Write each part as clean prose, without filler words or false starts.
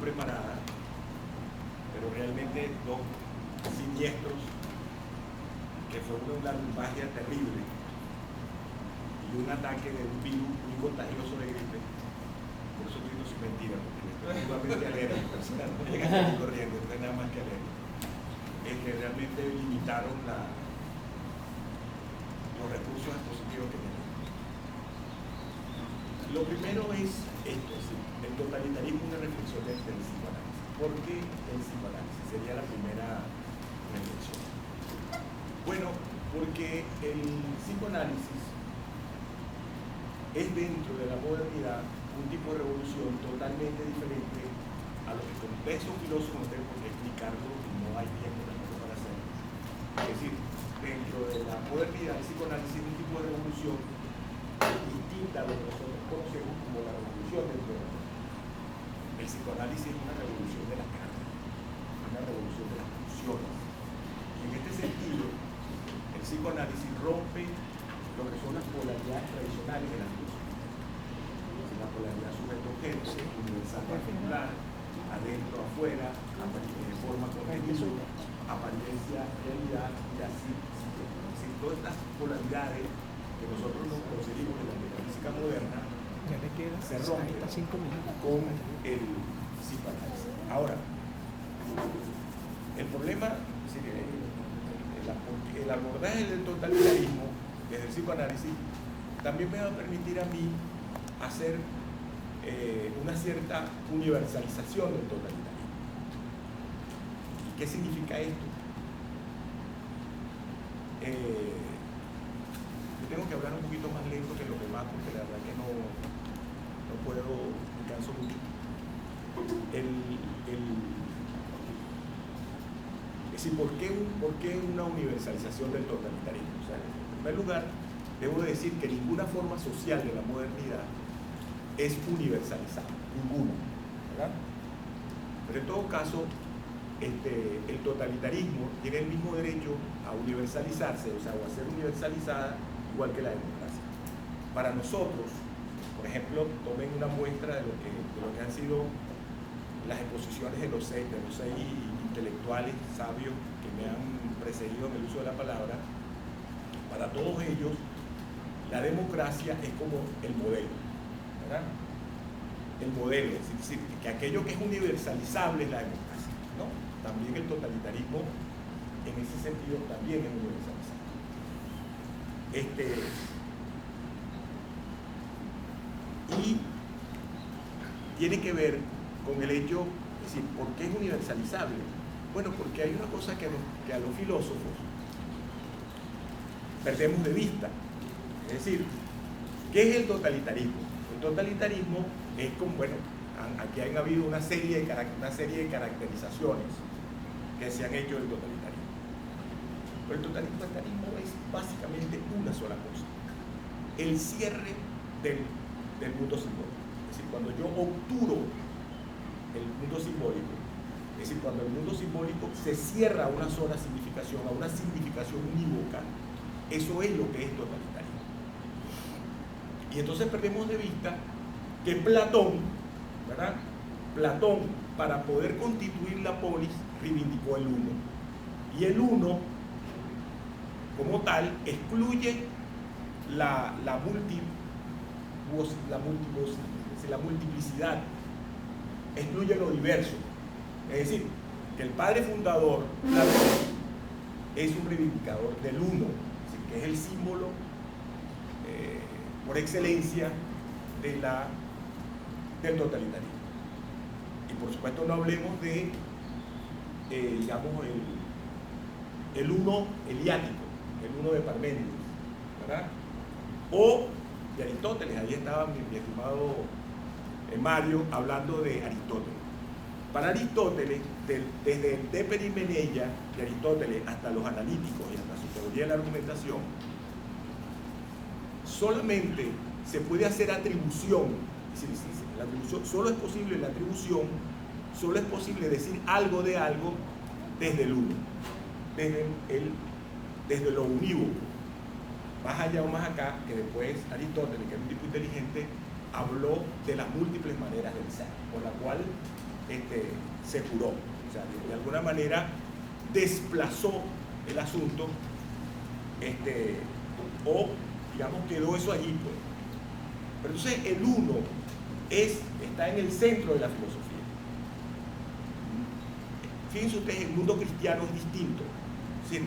preparada, pero realmente dos siniestros, que fue una lumbalgia terrible y un ataque de un virus muy contagioso de gripe. Por eso digo su mentira, porque estoy igualmente alérgico, personal, no llega a salir corriendo, no es nada más que alérgico. Realmente limitaron los recursos expositivos que tenemos. Lo primero es esto, ¿sí? El totalitarismo es una reflexión del psicoanálisis. ¿Por qué el psicoanálisis? Sería la primera reflexión. Bueno, porque el psicoanálisis es dentro de la modernidad un tipo de revolución totalmente diferente a lo que como ustedes son filósofos no tienen por qué explicarlo y no hay tiempo tampoco para hacerlo. Es decir, dentro de la modernidad el psicoanálisis es un tipo de revolución distinta a lo que nosotros conocemos como la revolución del poder. El psicoanálisis es una revolución de la carne, una revolución de las pulsiones. Y en este sentido, el psicoanálisis rompe lo que son las polaridades tradicionales de la filosofía. La polaridad sujeto-objeto, universal particular, adentro, afuera, forma contenido, apariencia, realidad y así. Todas estas polaridades que nosotros nos conseguimos en la metafísica moderna se rompen con el psicoanálisis. Ahora, el problema, el abordaje del totalitarismo desde el psicoanálisis también me va a permitir a mí hacer una cierta universalización del totalitarismo. ¿Y qué significa esto? Yo tengo que hablar un poquito más lento que los demás porque la verdad que no puedo, me canso mucho. Es decir, ¿por qué una universalización del totalitarismo? O sea, en primer lugar, debo decir que ninguna forma social de la modernidad es universalizada, ninguna, ¿verdad? Pero en todo caso, el totalitarismo tiene el mismo derecho a universalizarse, o sea, o a ser universalizada, igual que la democracia. Para nosotros, por ejemplo, tomen una muestra de lo que han sido las exposiciones de los seis intelectuales sabios que me han precedido en el uso de la palabra. Para todos ellos, la democracia es como el modelo, ¿verdad? El modelo, es decir, que aquello que es universalizable es la democracia, ¿no? También el totalitarismo, en ese sentido, también es universalizable. Y tiene que ver con el hecho, es decir, ¿por qué es universalizable? Bueno, porque hay una cosa que a los filósofos perdemos de vista. Es decir, ¿qué es el totalitarismo? El totalitarismo es como, bueno, aquí han habido una serie de caracterizaciones que se han hecho del totalitarismo. Pero el totalitarismo es básicamente una sola cosa: el cierre del mundo simbólico. Es decir, cuando yo obturo el mundo simbólico, es decir, cuando el mundo simbólico se cierra a una sola significación, a una significación unívoca, eso es lo que es totalitarismo. Y entonces perdemos de vista que Platón, ¿verdad? Platón, para poder constituir la polis, reivindicó el uno. Y el uno, como tal, excluye la multiplicidad, excluye lo diverso. Es decir, que el padre fundador, Platón, es un reivindicador del uno, es decir, que es el símbolo por excelencia del totalitarismo. Y por supuesto no hablemos de, digamos, el uno eliático, el uno de Parménides, ¿verdad? O de Aristóteles. Ahí estaba mi estimado Mario hablando de Aristóteles. Para Aristóteles, desde el De Perimeneia de Aristóteles hasta los analíticos y hasta su teoría de la argumentación, solamente se puede hacer atribución. Es decir, la atribución solo es posible, la atribución solo es posible decir algo de algo desde el uno, desde lo unívoco. Más allá o más acá, que después Aristóteles, que es un tipo inteligente, habló de las múltiples maneras del ser, por la cual se curó. O sea, de alguna manera desplazó el asunto, o digamos quedó eso allí, pues. Pero entonces el uno está en el centro de la filosofía. Fíjense ustedes, el mundo cristiano es distinto. Es decir,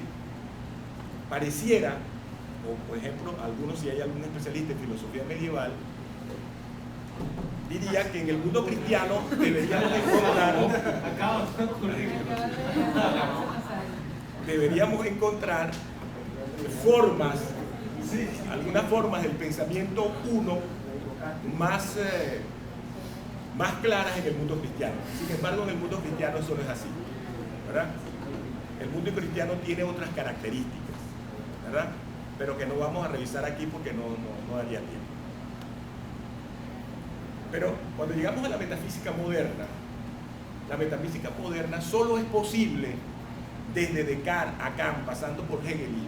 pareciera, o por ejemplo, algunos, si hay algún especialista en filosofía medieval, diría que en el mundo cristiano deberíamos encontrar formas, algunas formas del pensamiento uno más claras en el mundo cristiano. Sin embargo, en el mundo cristiano eso no es así, ¿verdad? El mundo cristiano tiene otras características, ¿verdad? Pero que no vamos a revisar aquí porque no daría tiempo. Pero cuando llegamos a la metafísica moderna solo es posible desde Descartes a Kant, pasando por Hegel y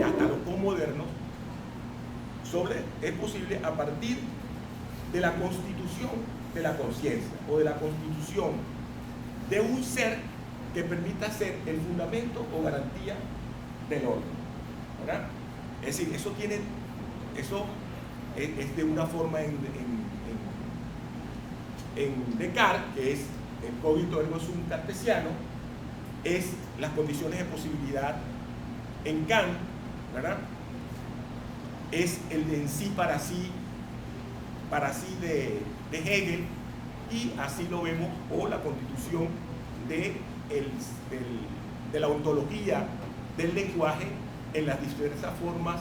hasta los postmodernos, es posible a partir de la constitución de la conciencia o de la constitución de un ser que permita ser el fundamento o garantía del orden, ¿verdad? Es decir, eso es de una forma en Descartes, que es el cogito ergo sum cartesiano, es las condiciones de posibilidad. En Kant, ¿verdad?, es el de en sí para sí de Hegel, y así lo vemos, o la constitución de la ontología del lenguaje en las diversas formas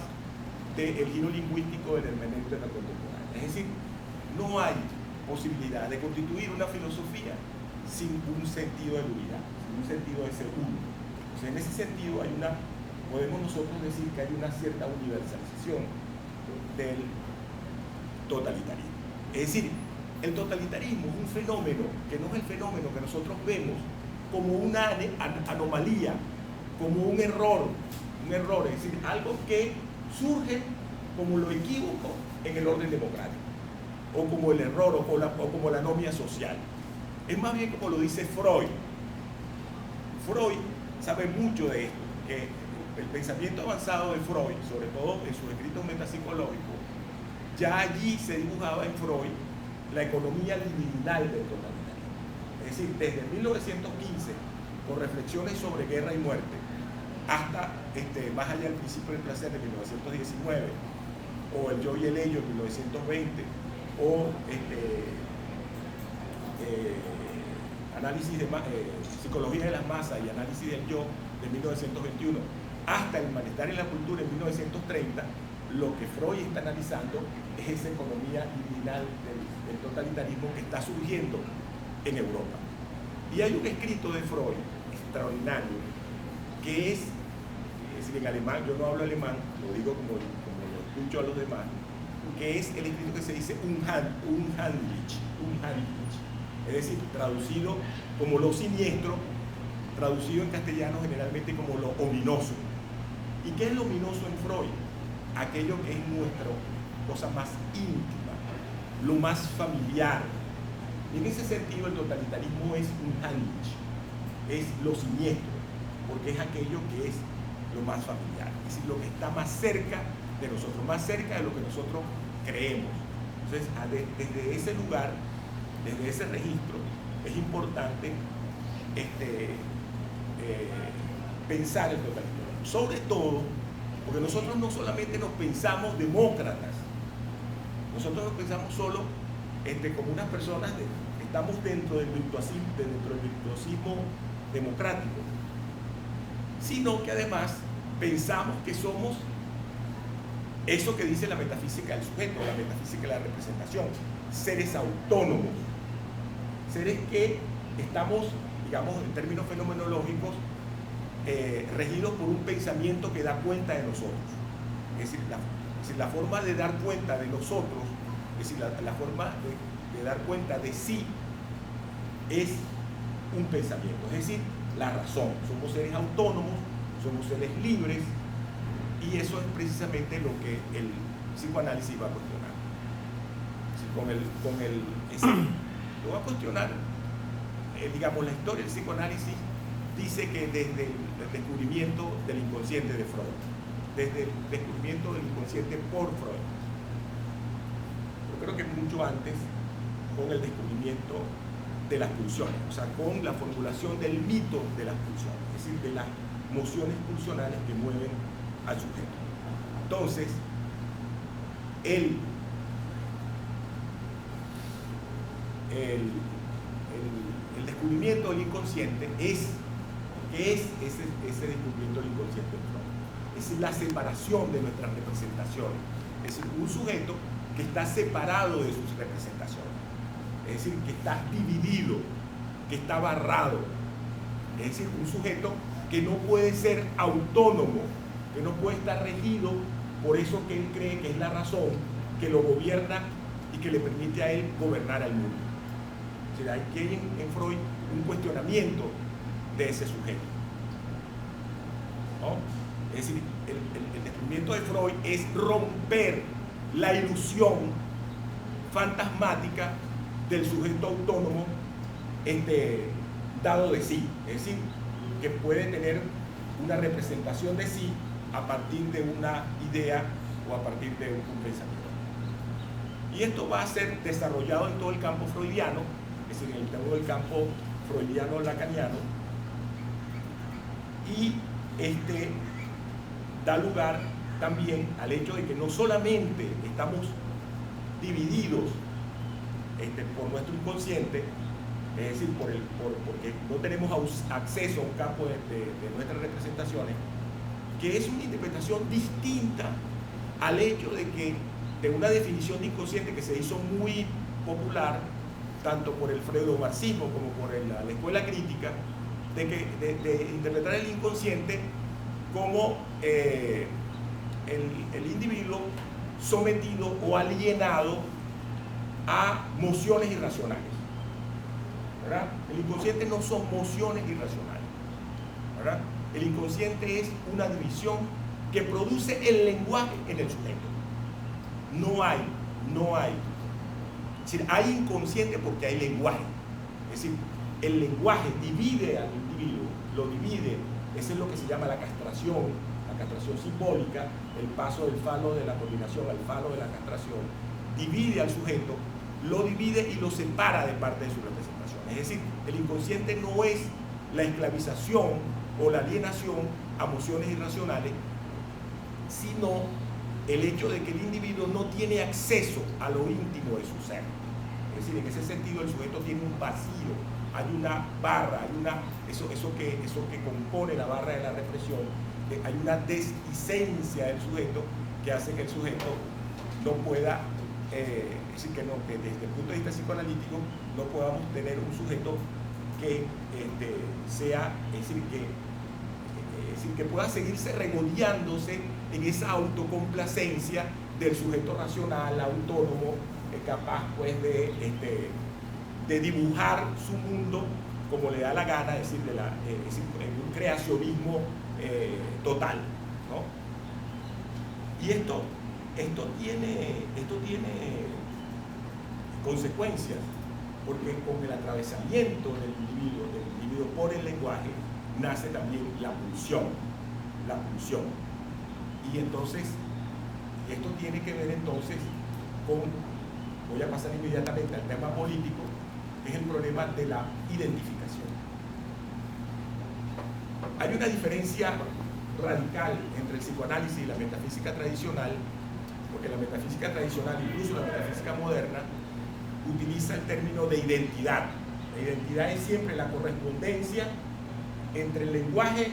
del giro lingüístico del hermenéutica contemporánea. Es decir, no hay posibilidad de constituir una filosofía sin un sentido de unidad, sin un sentido de ser uno. O sea, en ese sentido podemos nosotros decir que hay una cierta universalización del totalitarismo. Es decir, el totalitarismo es un fenómeno que no es el fenómeno que nosotros vemos como una anomalía, como un error, es decir, algo que surge como lo equívoco en el orden democrático, o como el error, o como la anomia social. Es más bien como lo dice Freud. Freud sabe mucho de esto, que el pensamiento avanzado de Freud, sobre todo en sus escritos metapsicológicos, ya allí se dibujaba en Freud la economía liminal del totalitarismo. Es decir, desde 1915, con reflexiones sobre guerra y muerte, hasta más allá del principio del placer de 1919, o el yo y el ello de 1920, o psicología de las masas y análisis del yo de 1921, hasta el malestar en la cultura en 1930, lo que Freud está analizando es esa economía liminal del totalitarismo que está surgiendo en Europa. Y hay un escrito de Freud extraordinario, que es decir, en alemán, yo no hablo alemán, lo digo como lo escucho a los demás, que es el escrito que se dice unheimlich, es decir, traducido como lo siniestro, traducido en castellano generalmente como lo ominoso. ¿Y qué es lo ominoso en Freud? Aquello que es nuestra cosa más íntima, lo más familiar. Y en ese sentido el totalitarismo es unheimlich, es lo siniestro, porque es aquello que es lo más familiar, es decir, lo que está más cerca de nosotros, más cerca de lo que nosotros creemos. Entonces, desde ese lugar, desde ese registro, es importante pensar el totalitarismo, sobre todo porque nosotros no solamente nos pensamos demócratas, nosotros nos pensamos solo como unas personas que estamos dentro del virtuosismo democrático, sino que además pensamos que somos eso que dice la metafísica del sujeto, la metafísica de la representación, seres autónomos, seres que estamos, digamos, en términos fenomenológicos, regidos por un pensamiento que da cuenta de nosotros. Es decir, la forma de dar cuenta de nosotros, es decir, la forma de dar cuenta de sí es un pensamiento, es decir, la razón. Somos seres autónomos, somos seres libres, y eso es precisamente lo que el psicoanálisis va a cuestionar. Lo va a cuestionar digamos, la historia del psicoanálisis dice que desde el descubrimiento del inconsciente de Freud, desde el descubrimiento del inconsciente por Freud, yo creo que mucho antes, con el descubrimiento de las pulsiones, o sea, con la formulación del mito de las pulsiones, es decir, de las mociones pulsionales que mueven al sujeto. Entonces, el descubrimiento del inconsciente es ese descubrimiento del inconsciente de Freud. Es la separación de nuestras representaciones. Es decir, un sujeto que está separado de sus representaciones. Es decir, que está dividido, que está barrado. Es decir, un sujeto que no puede ser autónomo, que no puede estar regido por eso que él cree que es la razón que lo gobierna y que le permite a él gobernar al mundo. O sea, aquí hay en Freud un cuestionamiento de ese sujeto, ¿no? Es decir, el descubrimiento de Freud es romper la ilusión fantasmática del sujeto autónomo dado de sí, es decir, que puede tener una representación de sí a partir de una idea o a partir de un pensamiento. Y esto va a ser desarrollado en todo el campo freudiano, es decir, en todo el campo freudiano-lacaniano, y da lugar también al hecho de que no solamente estamos divididos por nuestro inconsciente, es decir, porque no tenemos acceso a un campo de nuestras representaciones, que es una interpretación distinta al hecho de una definición de inconsciente que se hizo muy popular tanto por el freudo-marxismo como por la escuela crítica, de interpretar el inconsciente como el individuo sometido o alienado a mociones irracionales, ¿verdad? El inconsciente no son mociones irracionales, ¿verdad? El inconsciente es una división que produce el lenguaje en el sujeto. No hay. Es decir, hay inconsciente porque hay lenguaje. Es decir, el lenguaje divide al individuo, lo divide. Eso es lo que se llama la castración simbólica, el paso del falo de la coordinación al falo de la castración. Divide al sujeto, lo divide y lo separa de parte de su representación. Es decir, el inconsciente no es la esclavización o la alienación a mociones irracionales, sino el hecho de que el individuo no tiene acceso a lo íntimo de su ser. Es decir, en ese sentido el sujeto tiene un vacío, hay una barra, eso que compone la barra de la represión, hay una deslicencia del sujeto que hace que el sujeto no pueda, es decir, que desde el punto de vista psicoanalítico no podamos tener un sujeto que sea, es decir, que pueda seguirse regodeándose en esa autocomplacencia del sujeto racional, autónomo, capaz pues de dibujar su mundo como le da la gana, es decir, en un creacionismo total, ¿no? Y esto tiene consecuencias, porque con el atravesamiento del individuo por el lenguaje nace también la pulsión. Y entonces, esto tiene que ver entonces con, voy a pasar inmediatamente al tema político, que es el problema de la identificación. Hay una diferencia radical entre el psicoanálisis y la metafísica tradicional, porque la metafísica tradicional, incluso la metafísica moderna, utiliza el término de identidad. La identidad es siempre la correspondencia entre el lenguaje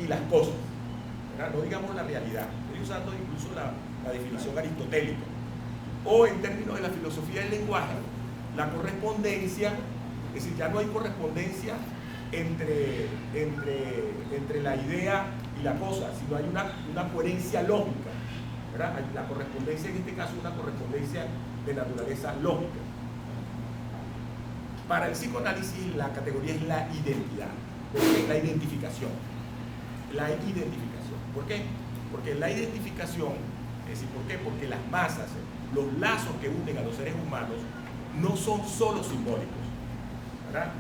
y las cosas, ¿verdad? No digamos la realidad, estoy usando incluso la definición aristotélica. O en términos de la filosofía del lenguaje, la correspondencia, es decir, ya no hay correspondencia entre la idea y la cosa, sino hay una coherencia lógica, ¿verdad? La correspondencia en este caso es una correspondencia de naturaleza lógica. Para el psicoanálisis la categoría es la identidad, porque la identificación. ¿Por qué? Porque la identificación, es decir, ¿por qué? Porque las masas, los lazos que unen a los seres humanos no son solo simbólicos, ¿verdad?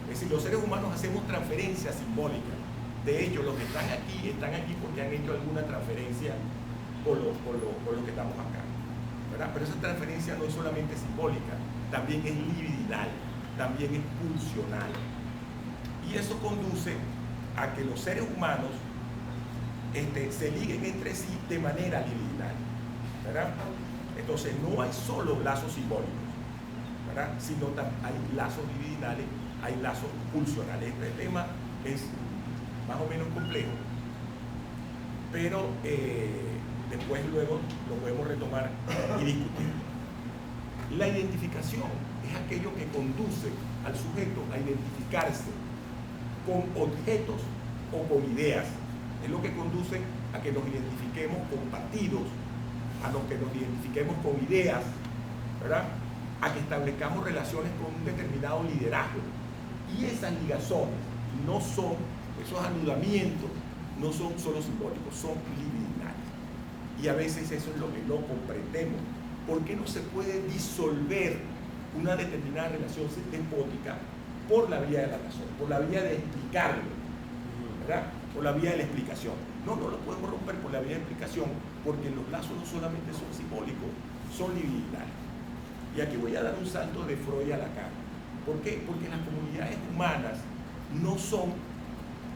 Es decir, los seres humanos hacemos transferencias simbólicas. De hecho, los que están aquí porque han hecho alguna transferencia por lo que estamos acá, ¿verdad? Pero esa transferencia no es solamente simbólica, también es libidinal, también es pulsional. Y eso conduce a que los seres humanos se liguen entre sí de manera libidinal, ¿verdad? Entonces no hay solo lazos simbólicos, ¿verdad? Sino hay lazos libidinales, hay lazos pulsionales. Este tema es más o menos complejo, pero después luego lo podemos retomar y discutir. La identificación es aquello que conduce al sujeto a identificarse con objetos o con ideas. Es lo que conduce a que nos identifiquemos con partidos, a lo que nos identifiquemos con ideas, ¿verdad? A que establezcamos relaciones con un determinado liderazgo. Y esas ligazones no son, esos anudamientos no son solo simbólicos, son libidinales. Y a veces eso es lo que no comprendemos. ¿Por qué no se puede disolver una determinada relación despótica por la vía de la razón, por la vía de explicarlo, ¿verdad? Por la vía de la explicación? No lo podemos romper por la vía de explicación, porque los lazos no solamente son simbólicos, son libidinales. Y aquí voy a dar un salto de Freud a Lacan. ¿Por qué? Porque las comunidades humanas no son,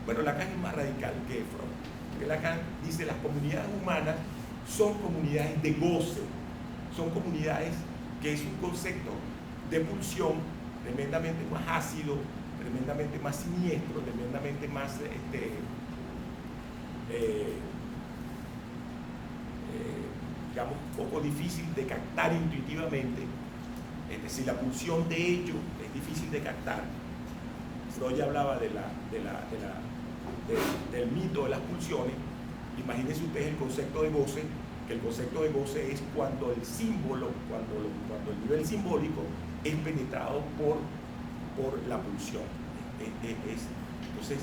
bueno, Lacan es más radical que Freud, porque Lacan dice las comunidades humanas son comunidades de goce, son comunidades que es un concepto de pulsión tremendamente más ácido, tremendamente más siniestro, tremendamente más digamos, poco difícil de captar intuitivamente. Si la pulsión de ello es difícil de captar, Freud ya hablaba del mito de las pulsiones. Imagínense ustedes el concepto de goce, que el concepto de goce es cuando el símbolo, cuando el nivel simbólico es penetrado por la pulsión. Entonces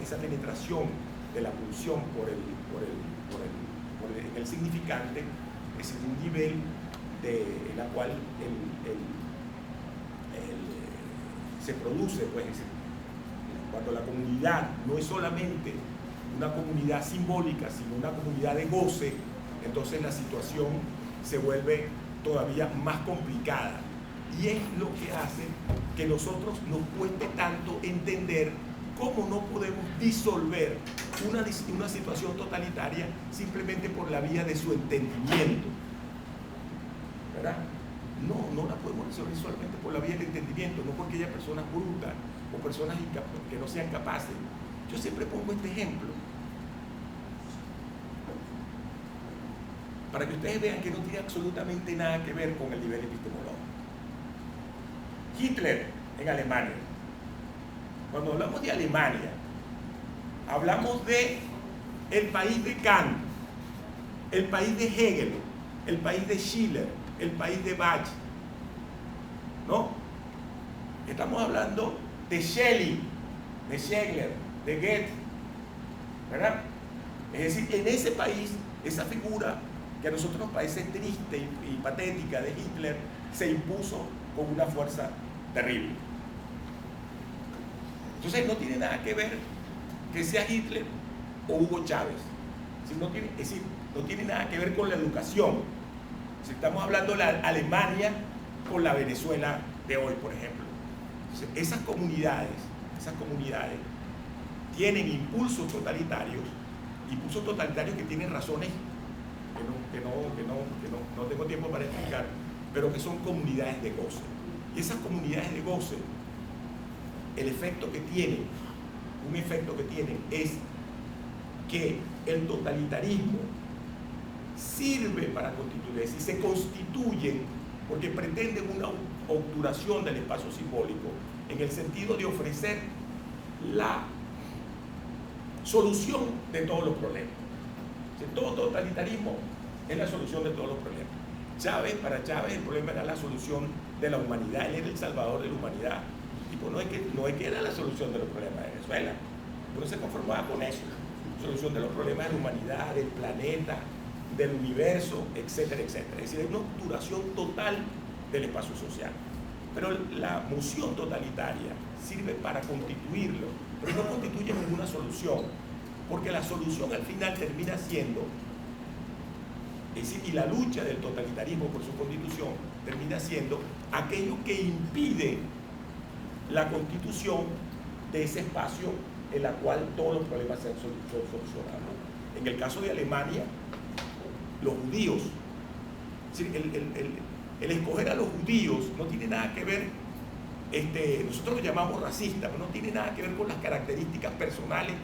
esa penetración de la pulsión en el significante es un nivel en la cual se produce, pues, cuando la comunidad no es solamente una comunidad simbólica, sino una comunidad de goce, entonces la situación se vuelve todavía más complicada. Y es lo que hace que nosotros nos cueste tanto entender cómo no podemos disolver una situación totalitaria simplemente por la vía de su entendimiento, ¿verdad? No la podemos resolver solamente por la vía del entendimiento, no porque haya personas brutas o personas que no sean capaces. Yo siempre pongo este ejemplo para que ustedes vean que no tiene absolutamente nada que ver con el nivel epistemológico. Hitler en Alemania. Cuando hablamos de Alemania, hablamos de el país de Kant, el país de Hegel, el país de Schiller, el país de Bach, ¿no? Estamos hablando de Schelling, de Schegler, de Goethe, ¿verdad? Es decir, en ese país, esa figura que a nosotros nos parece triste y patética de Hitler, se impuso con una fuerza terrible. Entonces no tiene nada que ver que sea Hitler o Hugo Chávez. Es decir, no tiene nada que ver con la educación. Si estamos hablando de la Alemania con la Venezuela de hoy, por ejemplo. Entonces, esas comunidades tienen impulsos totalitarios que tienen razones que no tengo tiempo para explicar, pero que son comunidades de goce. Y esas comunidades de goce, un efecto que tienen es que el totalitarismo sirve para constituirse y se constituyen porque pretenden una obturación del espacio simbólico en el sentido de ofrecer la solución de todos los problemas. O sea, todo totalitarismo es la solución de todos los problemas. Para Chávez el problema era la solución de la humanidad, él era el salvador de la humanidad. Tipo, no es que era la solución de los problemas de Venezuela, no se conformaba con eso. Solución de los problemas de la humanidad, del planeta, del universo, etcétera, etcétera. Es decir, hay una obturación total del espacio social. Pero la moción totalitaria sirve para constituirlo, pero no constituye ninguna solución, porque la solución al final termina siendo, es decir, y la lucha del totalitarismo por su constitución termina siendo aquello que impide la constitución de ese espacio en la cual todos los problemas sean solucionados. En el caso de Alemania, los judíos, es decir, el escoger a los judíos no tiene nada que ver, nosotros lo llamamos racista, pero no tiene nada que ver con las características personales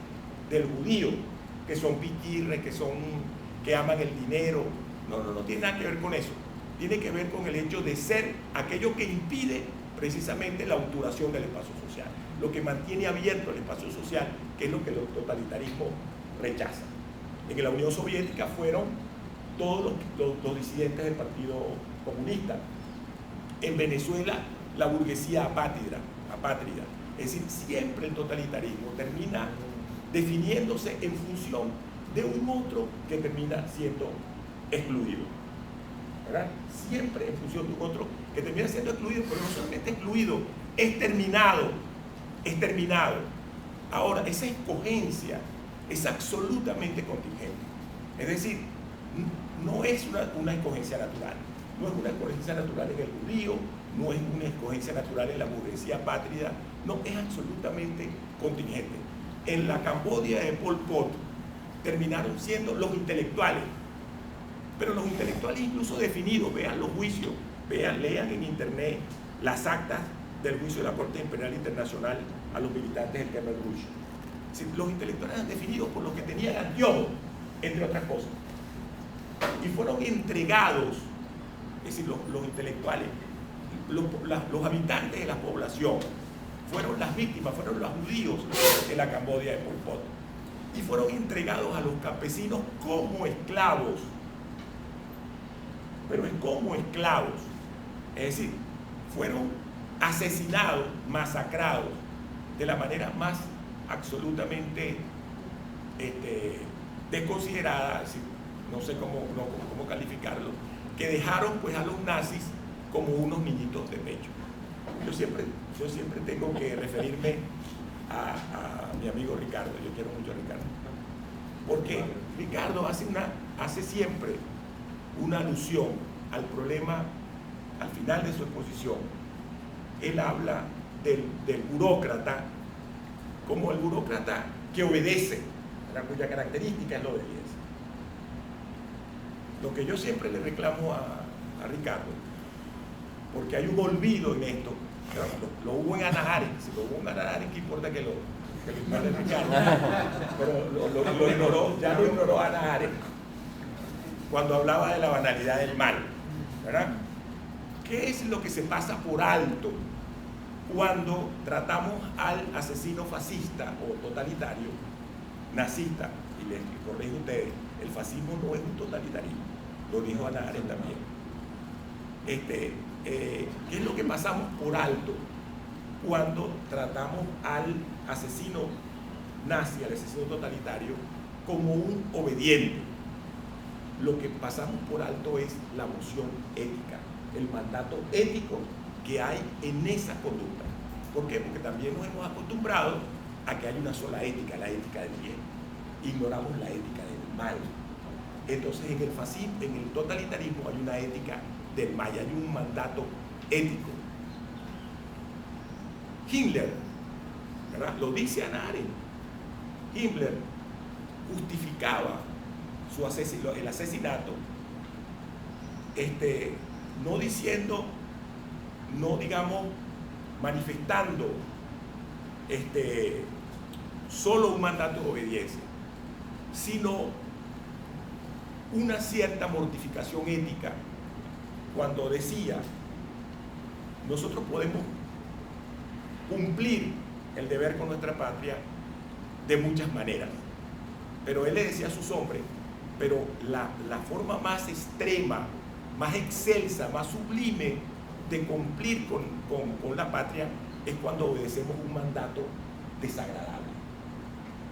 del judío, que son piquirres, que aman el dinero. No tiene nada que ver con eso. Tiene que ver con el hecho de ser aquello que impide precisamente la obturación del espacio social, lo que mantiene abierto el espacio social, que es lo que el totalitarismo rechaza. En la Unión Soviética fueron todos los disidentes del Partido Comunista. En Venezuela, la burguesía apátrida. Es decir, siempre el totalitarismo termina definiéndose en función de un otro que termina siendo excluido, ¿verdad? Siempre en función de un otro que termina siendo excluido, pero no solamente excluido, es terminado. Ahora, esa escogencia es absolutamente contingente. Es decir, no es una escogencia natural. No es una escogencia natural en el judío, no es una escogencia natural en la burguesía apátrida, no, es absolutamente contingente. En la Camboya de Pol Pot terminaron siendo los intelectuales, pero los intelectuales incluso definidos, vean los juicios, lean en internet las actas del juicio de la Corte Penal Internacional a los militantes del Khmer Rouge. Es decir, los intelectuales eran definidos por los que tenían anteojos, entre otras cosas, y fueron entregados, es decir, los intelectuales, los habitantes de la población, fueron las víctimas, fueron los judíos de la Camboya de Pol Pot, y fueron entregados a los campesinos como esclavos, pero es como esclavos, es decir, fueron asesinados, masacrados de la manera más absolutamente desconsiderada, no sé cómo calificarlo, que dejaron pues a los nazis como unos niñitos de pecho. Yo siempre tengo que referirme a mi amigo Ricardo. Yo quiero mucho a Ricardo, porque Ricardo hace siempre una alusión al problema al final de su exposición. Él habla del burócrata como el burócrata que obedece, cuya característica es la obediencia. Lo que yo siempre le reclamo a Ricardo, porque hay un olvido en esto, lo hubo en Hannah Arendt, si lo hubo en Hannah Arendt, ¿qué importa que lo ignore Ricardo? Pero lo ignoró, ya lo ignoró Hannah Arendt cuando hablaba de la banalidad del mal, ¿verdad? ¿Qué es lo que se pasa por alto cuando tratamos al asesino fascista o totalitario, nazista? Y les corrijo a ustedes, el fascismo no es un totalitarismo, lo dijo Hannah Arendt también. ¿Qué es lo que pasamos por alto cuando tratamos al asesino nazi, al asesino totalitario, como un obediente? Lo que pasamos por alto es la moción ética, el mandato ético que hay en esa conducta. ¿Por qué? Porque también nos hemos acostumbrado a que hay una sola ética, la ética del bien. Ignoramos la ética del mal. Entonces en el fascismo, en el totalitarismo hay una ética del mal, hay un mandato ético. Himmler, ¿verdad? Lo dice Hannah Arendt. Himmler justificaba el asesinato, no diciendo, no digamos, manifestando solo un mandato de obediencia, sino una cierta mortificación ética cuando decía: nosotros podemos cumplir el deber con nuestra patria de muchas maneras, pero él le decía a sus hombres, pero la forma más extrema, más excelsa, más sublime de cumplir con la patria es cuando obedecemos un mandato desagradable,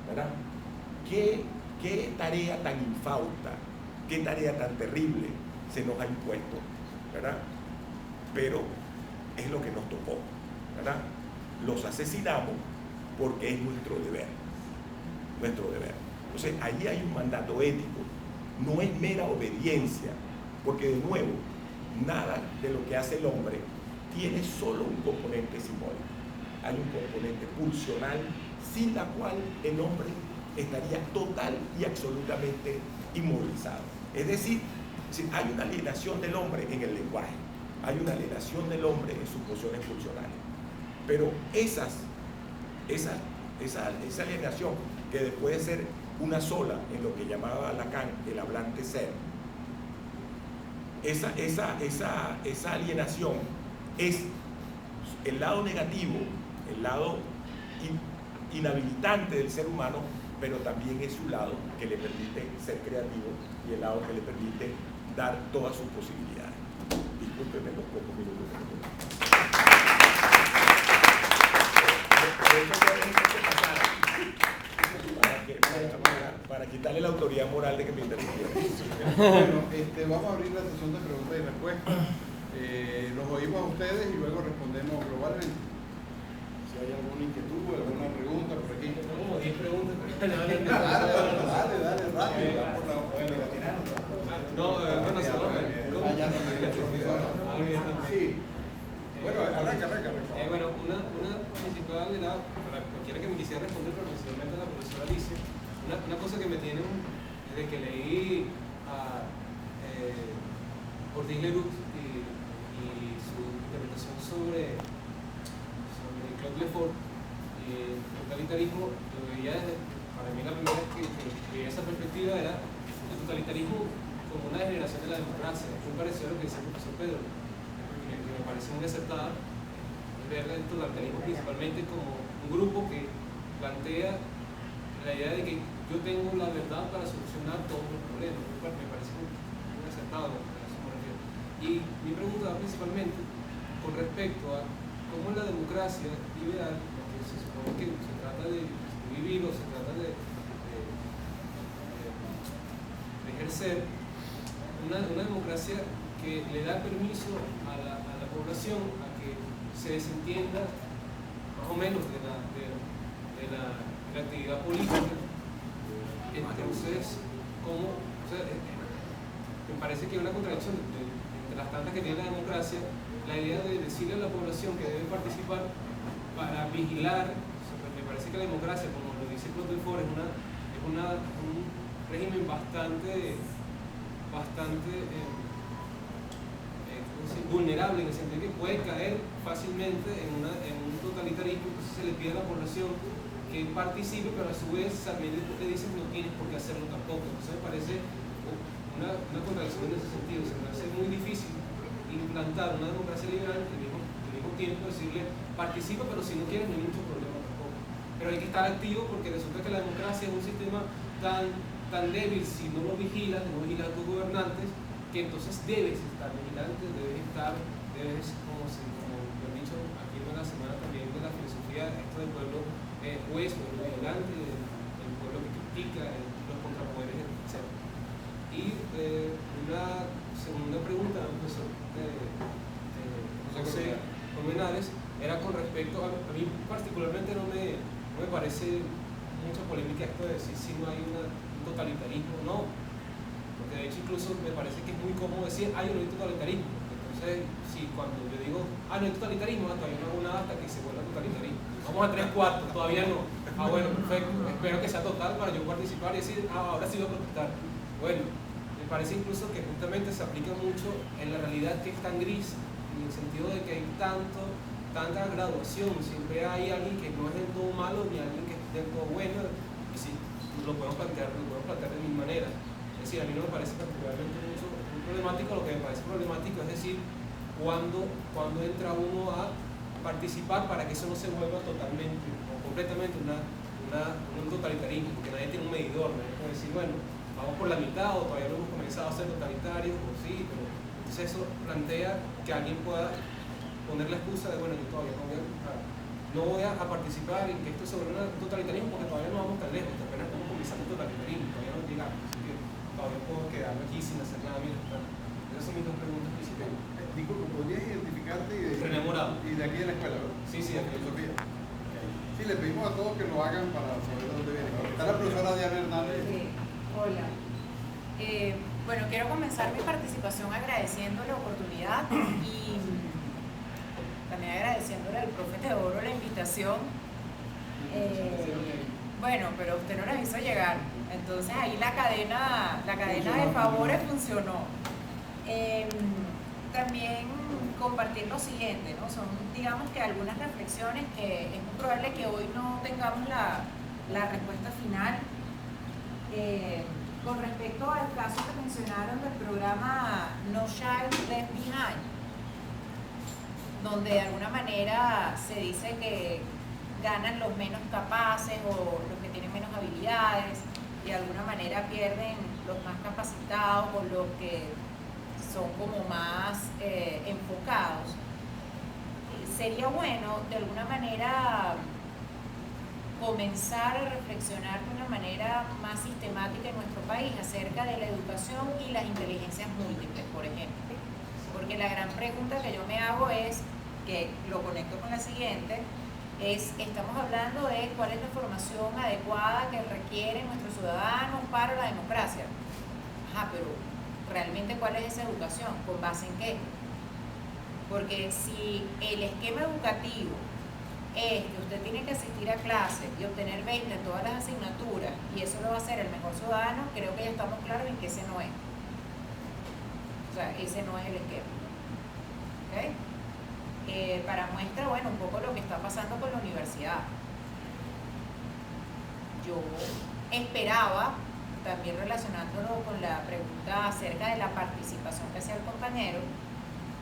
¿verdad? ¿Qué tarea tan infausta, qué tarea tan terrible se nos ha impuesto, ¿verdad? Pero es lo que nos tocó, ¿verdad? Los asesinamos porque es nuestro deber, nuestro deber. Entonces, allí hay un mandato ético, no es mera obediencia, porque de nuevo, nada de lo que hace el hombre tiene solo un componente simbólico, hay un componente pulsional, sin la cual el hombre estaría total y absolutamente inmovilizado. Es decir, hay una alienación del hombre en el lenguaje, hay una alienación del hombre en sus funciones pulsionales, pero esa alienación, que después de ser una sola en lo que llamaba Lacan el hablante ser, esa alienación es el lado negativo, el lado inhabilitante del ser humano, pero también es su lado que le permite ser creativo y el lado que le permite dar todas sus posibilidades. Discúlpenme los pocos minutos que me quedan. Para quitarle la autoridad moral de que me interrumpiera. Bueno, vamos a abrir la sesión de preguntas y respuestas. Los oímos a ustedes y luego respondemos globalmente. Si hay alguna inquietud o alguna pregunta por aquí. Como 10 preguntas. Dale, rápido. Bueno, arranca. Bueno, una principal era, para cualquiera que me quisiera responder, pero principalmente la profesora Alicia, una cosa que me tiene desde que leí a Ortiz Leroux y su interpretación sobre Claude Lefort y el totalitarismo, lo veía para mí la primera vez que veía esa perspectiva era el totalitarismo como una degeneración de la democracia. Es muy parecido a lo que dice el profesor Pedro, que me parece muy acertada, ver el totalitarismo principalmente como un grupo que plantea la idea de que yo tengo la verdad para solucionar todos los problemas. Me parece muy acertado a eso me refiero. Y mi pregunta va principalmente con respecto a cómo la democracia liberal, porque se supone que se trata de vivir o se trata de ejercer una democracia que le da permiso a la población a que se desentienda más o menos de la actividad política. Entonces, ¿cómo? O sea, me parece que hay una contradicción entre las tantas que tiene la democracia, la idea de decirle a la población que debe participar para vigilar. O sea, me parece que la democracia, como lo dice Claude Lefort, es un régimen bastante vulnerable, en el sentido de que puede caer fácilmente en un totalitarismo. Entonces se le pide a la población que participe, pero a su vez también le dicen no tienes por qué hacerlo tampoco. Entonces me parece una contradicción en ese sentido. Se me hace muy difícil implantar una democracia liberal al mismo tiempo decirle participa, pero si no quieres no hay mucho problema tampoco. Pero hay que estar activo, porque resulta que la democracia es un sistema tan débil si no lo vigilas, no vigilas a tus gobernantes, que entonces debes estar vigilante, debes, como lo he dicho aquí en la semana también de la filosofía, esto del pueblo juez, el vigilante, el pueblo que critica, los contrapoderes, etc. Y una segunda pregunta, profesor José Colmenares, era con respecto a mí particularmente no me parece mucha polémica esto de decir si no hay un totalitarismo o no, porque de hecho incluso me parece que es muy cómodo decir yo no hay totalitarismo. Entonces, si cuando yo digo no hay totalitarismo, todavía no hago nada hasta que se vuelva totalitarismo. Vamos a 3/4, todavía no. Bueno, perfecto, espero que sea total para yo participar y decir ahora sí voy a protestar. Bueno, me parece incluso que justamente se aplica mucho en la realidad que es tan gris, en el sentido de que hay tanta graduación. Siempre hay alguien que no es del todo malo ni alguien que es del todo bueno, y sí, lo podemos plantear de mil maneras. Es decir, a mí no me parece particularmente muy problemático. Lo que me parece problemático es decir, cuando entra uno a participar para que eso no se vuelva totalmente o completamente un totalitarismo, porque nadie tiene un medidor, nadie puede decir, bueno, vamos por la mitad o todavía no hemos comenzado a ser totalitarios, o sí, pero entonces eso plantea que alguien pueda poner la excusa de, bueno, yo todavía no voy a participar en que esto es sobre un totalitarismo porque todavía no vamos tan lejos, apenas estamos comenzando el totalitarismo, todavía no llegamos, así que todavía puedo quedarme aquí sin hacer nada. Mira, Esas son mis dos preguntas principales. Disculpe, ¿podrías identificarte René Morado. y de aquí de la escuela, ¿verdad? Sí, sí, de de aquí. filosofía. Sí, le pedimos a todos que lo hagan para saber de dónde viene. Está la profesora Diana Hernández. Sí, hola. Bueno, quiero comenzar mi participación agradeciendo la oportunidad y también agradeciéndole al profe Teodoro la invitación. Bueno, pero usted no las hizo llegar, entonces ahí la cadena de favores funcionó. También compartir lo siguiente, ¿no? Son, digamos que algunas reflexiones que es muy probable que hoy no tengamos la respuesta final. Con respecto al caso que mencionaron del programa No Child Left Behind, donde de alguna manera se dice que ganan los menos capaces o los que tienen menos habilidades y de alguna manera pierden los más capacitados o los que son como más enfocados. Sería bueno de alguna manera comenzar a reflexionar de una manera más sistemática en nuestro país acerca de la educación y las inteligencias múltiples, por ejemplo. Porque la gran pregunta que yo me hago es, que lo conecto con la siguiente, estamos hablando de cuál es la formación adecuada que requieren nuestros ciudadanos para la democracia. Ajá, pero realmente ¿cuál es esa educación? ¿Con base en qué? Porque si el esquema educativo es que usted tiene que asistir a clases y obtener 20 en todas las asignaturas y eso lo va a hacer el mejor ciudadano, creo que ya estamos claros en que ese no es. O sea, ese no es el esquema. ¿Okay? Para muestra, bueno, un poco lo que está pasando con la universidad. Yo esperaba, también relacionándolo con la pregunta acerca de la participación que hacía el compañero,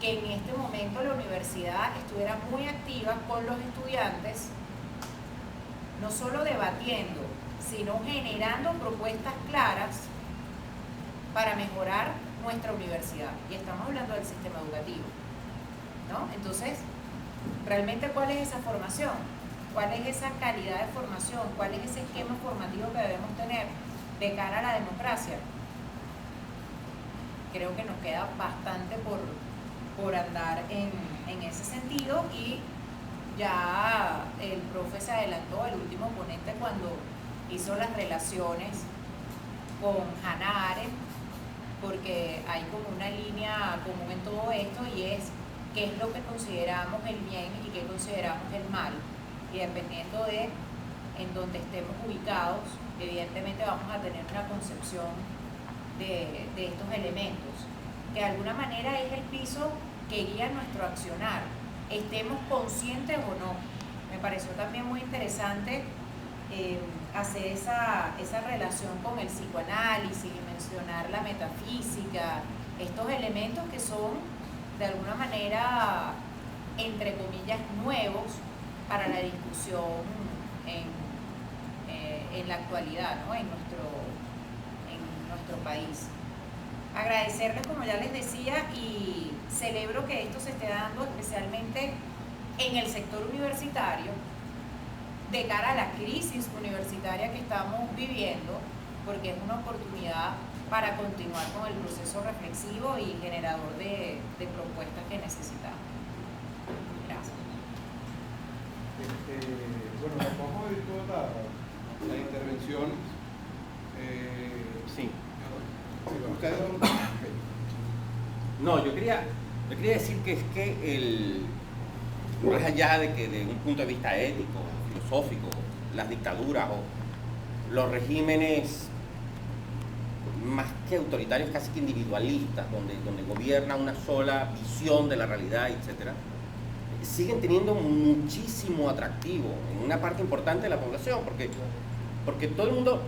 que en este momento la universidad estuviera muy activa con los estudiantes, no solo debatiendo, sino generando propuestas claras para mejorar nuestra universidad. Y estamos hablando del sistema educativo, ¿no? Entonces, realmente, ¿cuál es esa formación? ¿Cuál es esa calidad de formación? ¿Cuál es ese esquema formativo que debemos tener de cara a la democracia? Creo que nos queda bastante por andar en ese sentido, y ya el profe se adelantó, el último ponente, cuando hizo las relaciones con Hannah Arendt, porque hay como una línea común en todo esto, y es qué es lo que consideramos el bien y qué consideramos el mal, y dependiendo de en donde estemos ubicados, evidentemente vamos a tener una concepción de estos elementos, que de alguna manera es el piso que guía nuestro accionar, estemos conscientes o no. Me pareció también muy interesante hacer esa relación con el psicoanálisis y mencionar la metafísica, estos elementos que son de alguna manera, entre comillas, nuevos para la discusión en la actualidad, ¿no? en nuestro país. Agradecerles, como ya les decía, y celebro que esto se esté dando especialmente en el sector universitario, de cara a la crisis universitaria que estamos viviendo, porque es una oportunidad para continuar con el proceso reflexivo y generador de propuestas que necesitamos. Gracias. Bueno, vamos a ver toda la intervención. Sí. Ustedes No, yo quería decir que es que más allá de que de un punto de vista ético, filosófico, las dictaduras o los regímenes más que autoritarios, casi que individualistas, donde gobierna una sola visión de la realidad, etcétera, siguen teniendo muchísimo atractivo en una parte importante de la población, porque todo el mundo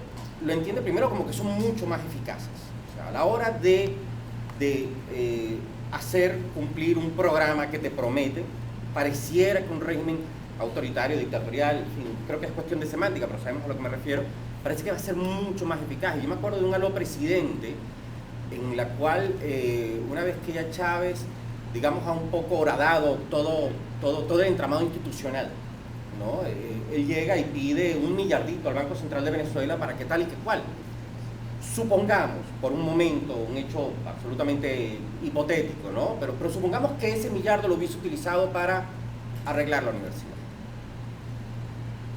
lo entiende primero como que son mucho más eficaces. O sea, a la hora de hacer cumplir un programa que te promete, pareciera que un régimen autoritario, dictatorial, en fin, creo que es cuestión de semántica, pero sabemos a lo que me refiero, parece que va a ser mucho más eficaz. Y yo me acuerdo de un aló presidente en la cual una vez que ya Chávez, digamos, ha un poco horadado todo el entramado institucional, ¿no? Él llega y pide $1 millardito al Banco Central de Venezuela para que tal y que cual. supongamos, por un momento, un hecho absolutamente hipotético, ¿no? Pero supongamos que ese millardo lo hubiese utilizado para arreglar la universidad.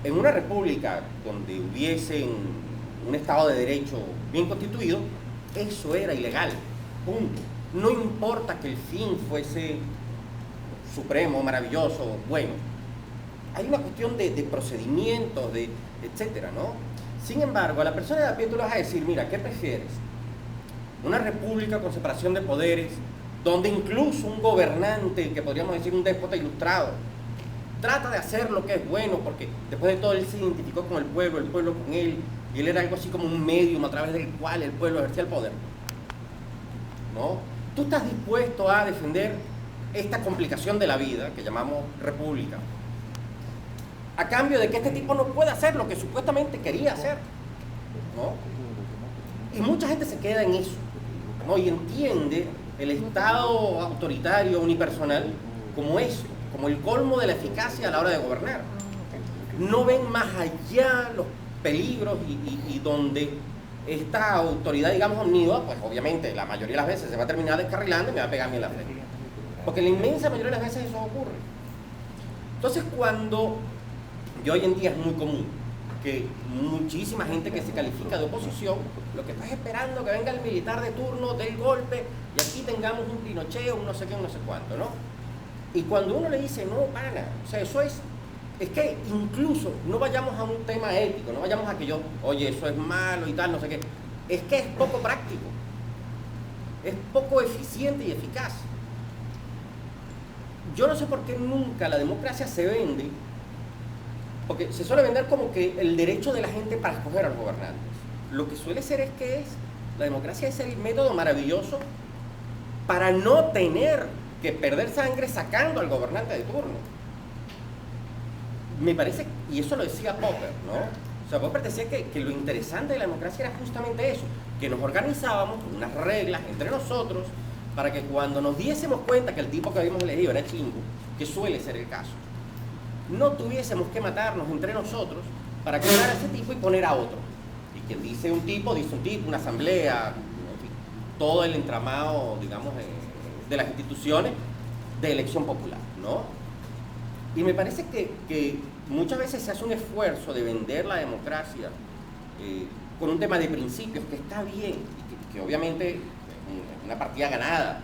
En una república donde hubiese un Estado de Derecho bien constituido, eso era ilegal, punto. No importa que el fin fuese supremo, maravilloso, bueno. Hay una cuestión de procedimientos, etcétera, ¿no? Sin embargo, a la persona de a pie tú le vas a decir, mira, ¿qué prefieres? Una república con separación de poderes, donde incluso un gobernante, que podríamos decir un déspota ilustrado, trata de hacer lo que es bueno, porque después de todo él se identificó con el pueblo con él, y él era algo así como un medium a través del cual el pueblo ejercía el poder, ¿no? Tú estás dispuesto a defender esta complicación de la vida, que llamamos república, a cambio de que este tipo no pueda hacer lo que supuestamente quería hacer, ¿no? Y mucha gente se queda en eso, ¿no? Y entiende el Estado autoritario unipersonal como eso, como el colmo de la eficacia a la hora de gobernar. No ven más allá los peligros y donde esta autoridad, digamos, omnívora, pues obviamente la mayoría de las veces se va a terminar descarrilando y me va a pegar a mí en la frente. Porque la inmensa mayoría de las veces eso ocurre. Entonces, cuando, y hoy en día es muy común, que muchísima gente que se califica de oposición, lo que está es esperando que venga el militar de turno, del golpe, y aquí tengamos un Pinochet, un no sé qué, un no sé cuánto, ¿no? Y cuando uno le dice, no, pana, o sea, eso es que incluso no vayamos a un tema ético, no vayamos a que yo, oye, eso es malo y tal, no sé qué, es que es poco práctico, es poco eficiente y eficaz. Yo no sé por qué nunca la democracia se vende, porque se suele vender como que el derecho de la gente para escoger a los gobernantes. Lo que suele ser es que la democracia es el método maravilloso para no tener que perder sangre sacando al gobernante de turno. Me parece, y eso lo decía Popper, ¿no? O sea, Popper decía que lo interesante de la democracia era justamente eso, que nos organizábamos unas reglas entre nosotros para que cuando nos diésemos cuenta que el tipo que habíamos elegido era chingo, que suele ser el caso, no tuviésemos que matarnos entre nosotros para quitar a ese tipo y poner a otro. Y quien dice un tipo, una asamblea, en fin, todo el entramado, digamos, de las instituciones de elección popular, ¿no? Y me parece que muchas veces se hace un esfuerzo de vender la democracia con un tema de principios, que está bien, y que obviamente es una partida ganada,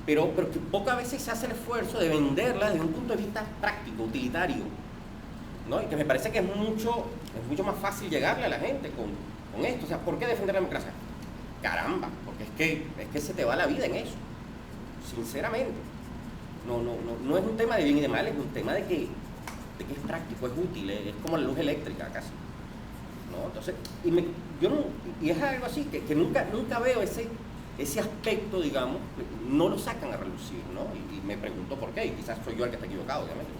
pero que pocas veces se hace el esfuerzo de venderla desde un punto de vista práctico, utilitario, ¿no? Y que me parece que es mucho más fácil llegarle a la gente con esto. O sea, ¿por qué defender la democracia? Caramba, porque es que se te va la vida en eso, sinceramente. No es un tema de bien y de mal, es un tema de que es práctico, es útil, es como la luz eléctrica casi, ¿no? Entonces, y es algo así que nunca veo ese aspecto, digamos, no lo sacan a relucir, ¿no? Y me pregunto por qué, y quizás soy yo el que está equivocado, obviamente.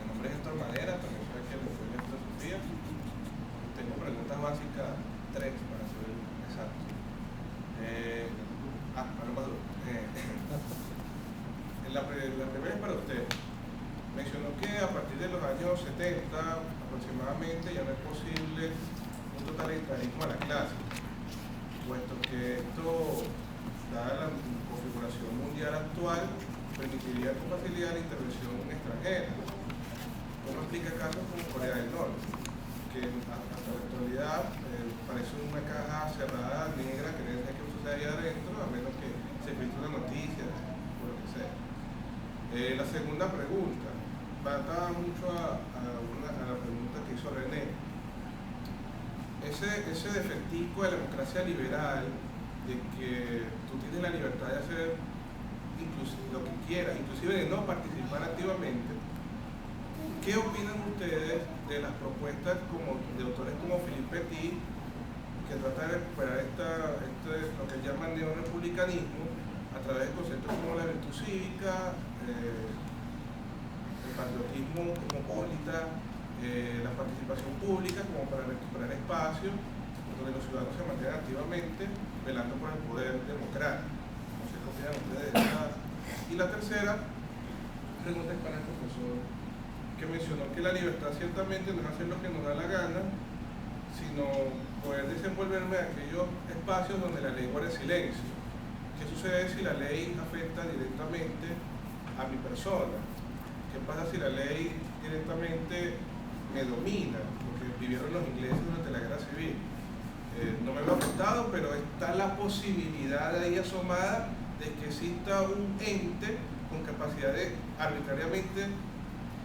Mi nombre es Héctor Madera, también soy aquí en la Escuela de Filosofía. Tengo preguntas básicas, 3 para ser exacto. La primera es para usted. Mencionó que a partir de los años 70 aproximadamente ya no es posible un totalitarismo a la clase, puesto que esto, dada la configuración mundial actual, permitiría con facilidad la intervención extranjera. ¿Cómo explica casos como Corea del Norte, que hasta la actualidad parece una caja cerrada negra que no sé qué sucede ahí adentro, a menos que se filtre una noticia o lo que sea? La segunda pregunta va atada mucho a la pregunta que hizo René. Ese defectico de la democracia liberal, de que tú tienes la libertad de hacer lo que quieras, inclusive de no participar activamente, ¿qué opinan ustedes de las propuestas de autores como Philippe Petit, que trata de recuperar lo que llaman neorepublicanismo a través de conceptos como la virtud cívica, el patriotismo cosmopolita, la participación pública como para recuperar espacios donde los ciudadanos se mantengan activamente velando por el poder democrático? No sé qué opinan ustedes de esa. Y la tercera pregunta es para el profesor, que mencionó que la libertad ciertamente no es hacer lo que nos da la gana, sino poder desenvolverme en aquellos espacios donde la ley guarda silencio. ¿Qué sucede si la ley afecta directamente a mi persona? ¿Qué pasa si la ley directamente me domina? Lo que vivieron los ingleses durante la guerra civil. No me lo ha afectado, pero está la posibilidad ahí asomada de que exista un ente con capacidad de arbitrariamente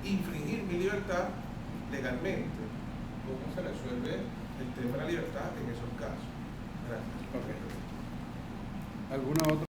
infringir mi libertad legalmente. ¿Cómo se resuelve el tema de la libertad en esos casos? Gracias. Ok. ¿Alguna otra?